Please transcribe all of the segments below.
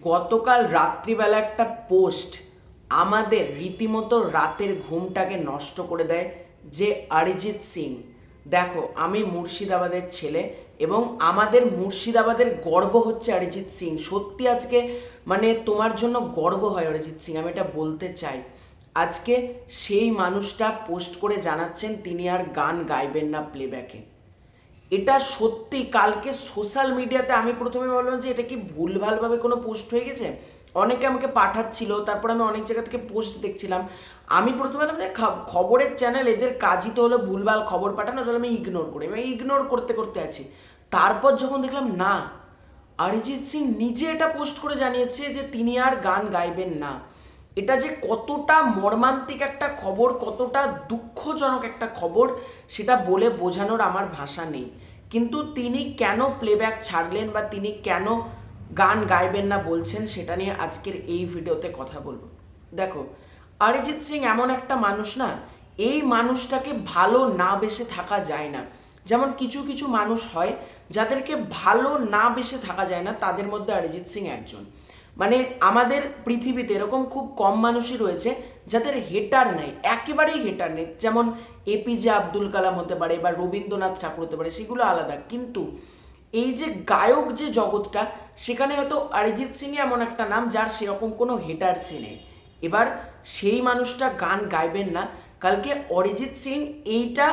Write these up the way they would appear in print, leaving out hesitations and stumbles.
গতকাল রাত্রিবেলা একটা পোস্ট আমাদের রীতিমতো রাতের ঘুমটাকে নষ্ট করে দেয়, যে অরিজিৎ সিং। দেখো, আমি মুর্শিদাবাদের ছেলে এবং আমাদের মুর্শিদাবাদের গর্ব হচ্ছে অরিজিৎ সিং। সত্যি আজকে তোমার জন্য গর্ব হয় অরিজিৎ সিং, আমি এটা বলতে চাই। আজকে সেই মানুষটা পোস্ট করে জানাচ্ছেন তিনি আর গান গাইবেন না প্লেব্যাকে। এটা সত্যি কালকে সোশ্যাল মিডিয়াতে আমি প্রথমে ভাবলাম যে এটা কি ভুলভালভাবে কোনো পোস্ট হয়ে গেছে। অনেকে আমাকে পাঠাচ্ছিল, তারপর আমি অনেক জায়গা থেকে পোস্ট দেখছিলাম। আমি প্রথমে ভাবলাম যে খবরের চ্যানেল, এদের কাজই তো হলো ভুলভাল খবর পাঠানো, তাহলে আমি ইগনোর করি। আমি ইগনোর করতে করতে আছি। তারপর যখন দেখলাম না, অরিজিৎ সিং নিজে এটা পোস্ট করে জানিয়েছে যে তিনি আর গান গাইবেন না। এটা যে কতটা মর্মান্তিক একটা খবর, কতটা দুঃখজনক একটা খবর, সেটা বলে বোঝানোর আমার ভাষা নেই। কিন্তু তিনি কেন প্লেব্যাক ছাড়লেন বা তিনি কেন গান গাইবেন না বলছেন, সেটা নিয়ে আজকের এই ভিডিওতে কথা বলবো। দেখো, অরিজিৎ সিং এমন একটা মানুষ না, এই মানুষটাকে ভালো না বেসে থাকা যায় না। যেমন কিছু কিছু মানুষ হয় যাদেরকে ভালো না বেসে থাকা যায় না, তাদের মধ্যে অরিজিৎ সিং একজন। আমাদের পৃথিবীতে এরকম খুব কম মানুষই রয়েছে যাদের হেটার নেই, একেবারেই হেটার নেই। যেমন এপিজে আব্দুল কালাম হতে পারে বা রবীন্দ্রনাথ ঠাকুর হতে পারে, সেগুলো আলাদা। কিন্তু এই যে গায়ক যে জগৎটা, সেখানে হয়তো অরিজিৎ সিং এমন একটা নাম যার সেরকম কোনো হেটারসই নেই। এবার সেই মানুষটা গান গাইবেন না, কালকে অরিজিৎ সিং এইটা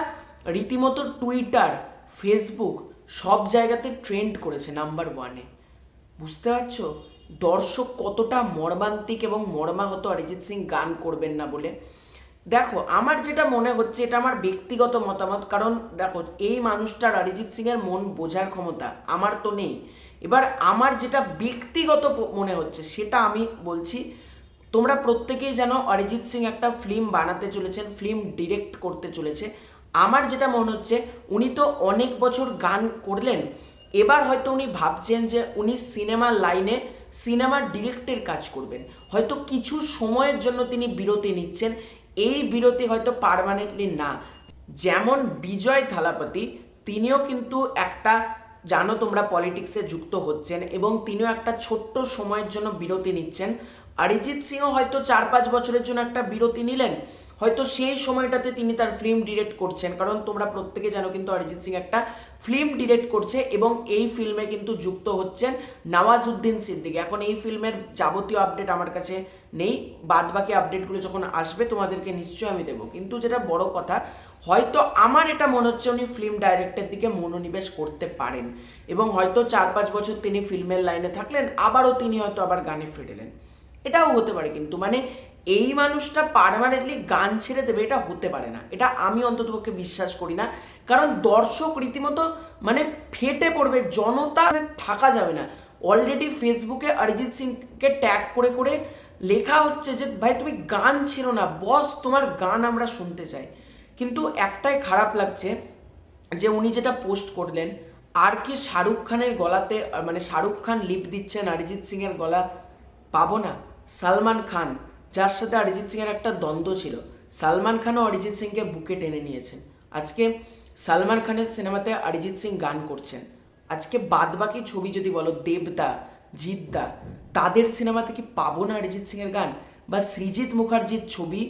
রীতিমতো টুইটার, ফেসবুক সব জায়গাতে ট্রেন্ড করেছে নাম্বার ওয়ানে। বুঝতে পারছো দর্শক কতটা মর্মান্তিক এবং মর্মাহত অরিজিৎ সিং গান করবেন না বলে। দেখো, আমার যেটা মনে হচ্ছে, এটা আমার ব্যক্তিগত মতামত, কারণ দেখো এই মানুষটার, অরিজিৎ সিং এর মন বোঝার ক্ষমতা আমার তো নেই। এবার আমার যেটা ব্যক্তিগত মনে হচ্ছে সেটা আমি বলছি। তোমরা প্রত্যেকেই জানো অরিজিৎ সিং একটা ফিল্ম বানাতে চলেছেন, ফিল্ম ডিরেক্ট করতে চলেছে। আমার যেটা মনে হচ্ছে, উনি তো অনেক বছর গান করলেন, এবার হয়তো উনি ভাবছেন যে উনি সিনেমার লাইনে সিনেমার ডিরেক্টের কাজ করবেন। হয়তো কিছু সময়ের জন্য তিনি বিরতি নিচ্ছেন। এই বিরতি হয়তো পার্মানেন্টলি না। যেমন বিজয় থালাপতি, তিনিও কিন্তু একটা, জানো তোমরা, পলিটিক্সে যুক্ত হচ্ছেন এবং তিনিও একটা ছোট্ট সময়ের জন্য বিরতি নিচ্ছেন। অরিজিৎ সিংও হয়তো 4-5 বছরের জন্য একটা বিরতি নিলেন। হয়তো সেই সময়টাতে তিনি তার ফিল্ম ডিরেক্ট করছেন, কারণ তোমরা প্রত্যেকে জানো কিন্তু অরিজিৎ সিং একটা ফিল্ম ডিরেক্ট করছে এবং এই ফিল্মে কিন্তু যুক্ত হচ্ছেন নওয়াজউদ্দিন সিদ্দিকী। এখন এই ফিল্মের যাবতীয় আপডেট আমার কাছে নেই, বাদ বাকি আপডেটগুলো যখন আসবে তোমাদেরকে নিশ্চয়ই আমি দেবো। কিন্তু যেটা বড় কথা, হয়তো আমার এটা মনে হচ্ছে উনি ফিল্ম ডাইরেক্টের দিকে মনোনিবেশ করতে পারেন এবং হয়তো 4-5 বছর তিনি ফিল্মের লাইনে থাকলেন, আবারও তিনি হয়তো আবার গানে ফিরলেন। এটাও হতে পারে। কিন্তু এই মানুষটা পার্মানেন্টলি গান ছেড়ে দেবে, এটা হতে পারে না। এটা আমি অন্ততপক্ষে বিশ্বাস করি না, কারণ দর্শক রীতিমতো ফেটে পড়বে, জনতা থাকা যাবে না। অলরেডি ফেসবুকে অরিজিৎ সিংকে ট্যাগ করে করে লেখা হচ্ছে যে ভাই তুমি গান ছেড়ো না, বস তোমার গান আমরা শুনতে চাই। কিন্তু একটাই খারাপ লাগছে যে উনি যেটা পোস্ট করলেন, আর কি শাহরুখ খানের গলাতে, শাহরুখ খান লিপ দিচ্ছেন অরিজিৎ সিং এর গলা পাবো না? সালমান খান, যার সাথে অরিজিৎ সিং এর একটা দ্বন্দ্ব ছিল, সালমান খানও অরিজিৎ সিংকে বুকে টেনে নিয়েছেন। আজকে সালমান খানের সিনেমাতে অরিজিৎ সিং গান করছেন। আজকে বাদ বাকি ছবি যদি বলো, দেবদা, জিদ্দা, তাদের সিনেমাতে কি পাবো না অরিজিৎ সিং এর গান? বা সৃজিত মুখার্জির ছবি,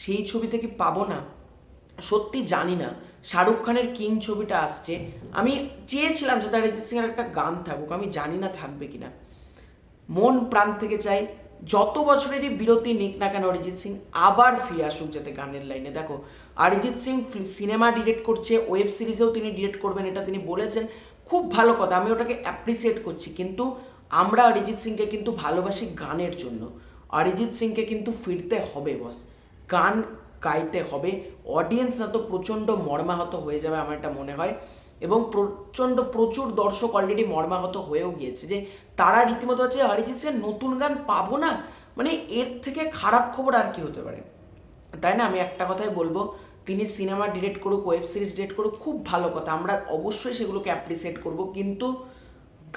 সেই ছবিতে কি পাবো না? সত্যি জানি না। শাহরুখ খানের কিং ছবিটা আসছে, আমি চেয়েছিলাম যাতে অরিজিৎ সিং এর একটা গান থাকুক, আমি জানি না থাকবে কিনা। মন প্রাণ থেকে চাই যত বছরেরই বিরতি নিক না কেন অরিজিৎ সিং আবার ফিরে আসুক যাতে গানের লাইনে। দেখো, অরিজিৎ সিং সিনেমা ডিরেক্ট করছে, ওয়েব সিরিজেও তিনি ডিরেক্ট করবেন, এটা তিনি বলেছেন। খুব ভালো কথা, আমি ওটাকে অ্যাপ্রিসিয়েট করছি। কিন্তু আমরা অরিজিৎ সিংকে কিন্তু ভালোবাসি গানের জন্য। অরিজিৎ সিংকে কিন্তু ফিরতে হবে বস, গান গাইতে হবে। অডিয়েন্স না তো প্রচণ্ড মর্মাহত হয়ে যাবে আমার এটা মনে হয়, এবং প্রচুর দর্শক অলরেডি মর্মাহত হয়েও গিয়েছে যে তারা রীতিমতো হচ্ছে অরিজিৎ সিং নতুন গান পাবো না। এর থেকে খারাপ খবর আর কি হতে পারে, তাই না? আমি একটা কথাই বলবো, তিনি সিনেমা ডিরেক্ট করুক, ওয়েব সিরিজ ডিরেক্ট করুক, খুব ভালো কথা, আমরা অবশ্যই সেগুলোকে অ্যাপ্রিসিয়েট করব। কিন্তু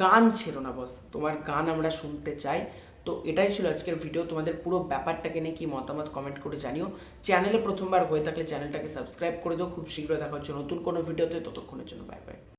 গান ছেড়ো না বস, তোমার গান আমরা শুনতে চাই। তো এটাই ছিল আজকের ভিডিও। তোমাদের পুরো ব্যাপারটাকে নিয়ে কি মতামত কমেন্ট করে জানিও। চ্যানেলে প্রথমবার হয়ে থাকলে চ্যানেলটাকে সাবস্ক্রাইব করে দিও। খুব শীঘ্রই দেখা হচ্ছে নতুন কোনো ভিডিওতে, ততক্ষণের জন্য বাই বাই।